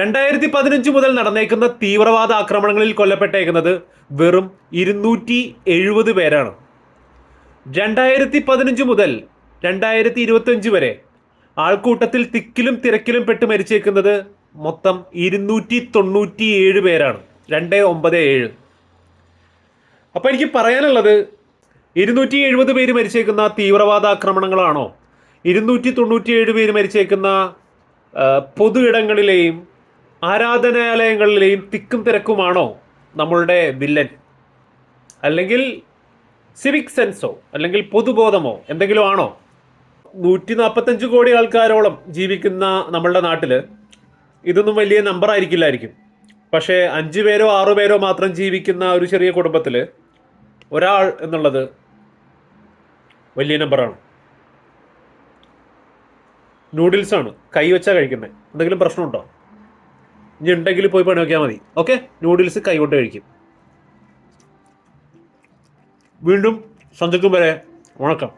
2015 മുതൽ നടന്നേക്കുന്ന തീവ്രവാദ ആക്രമണങ്ങളിൽ കൊല്ലപ്പെട്ടേക്കുന്നത് വെറും 270 പേരാണ്. 2015 മുതൽ 2025 വരെ ആൾക്കൂട്ടത്തിൽ തിക്കിലും തിരക്കിലും പെട്ട് മരിച്ചേക്കുന്നത് മൊത്തം 297 പേരാണ്. 297. അപ്പോൾ എനിക്ക് പറയാനുള്ളത്, 270 പേര് മരിച്ചേക്കുന്ന തീവ്രവാദ ആക്രമണങ്ങളാണോ, 297 പേര് മരിച്ചേക്കുന്ന പൊതു ഇടങ്ങളിലെയും ആരാധനാലയങ്ങളിലെയും തിക്കും തിരക്കുമാണോ നമ്മളുടെ വില്ലൻ? അല്ലെങ്കിൽ സിവിക് സെൻസോ അല്ലെങ്കിൽ പൊതുബോധമോ എന്തെങ്കിലും ആണോ? 145 കോടി ആൾക്കാരോളം ജീവിക്കുന്ന നമ്മളുടെ നാട്ടിൽ ഇതൊന്നും വലിയ നമ്പർ ആയിരിക്കില്ലായിരിക്കും. പക്ഷേ 5 പേരോ 6 പേരോ മാത്രം ജീവിക്കുന്ന ഒരു ചെറിയ കുടുംബത്തിൽ ഒരാൾ എന്നുള്ളത് വലിയ നമ്പറാണ്. നൂഡിൽസാണ് കൈവച്ചാൽ കഴിക്കുന്നത്. എന്തെങ്കിലും പ്രശ്നമുണ്ടോ? ഇനി ഉണ്ടെങ്കിൽ പോയി പണി നോക്കിയാൽ മതി. ഓക്കെ, നൂഡിൽസ് കൈകൊണ്ട് കഴിക്കും. വീണ്ടും സന്ധിക്കും വരെ വണക്കം.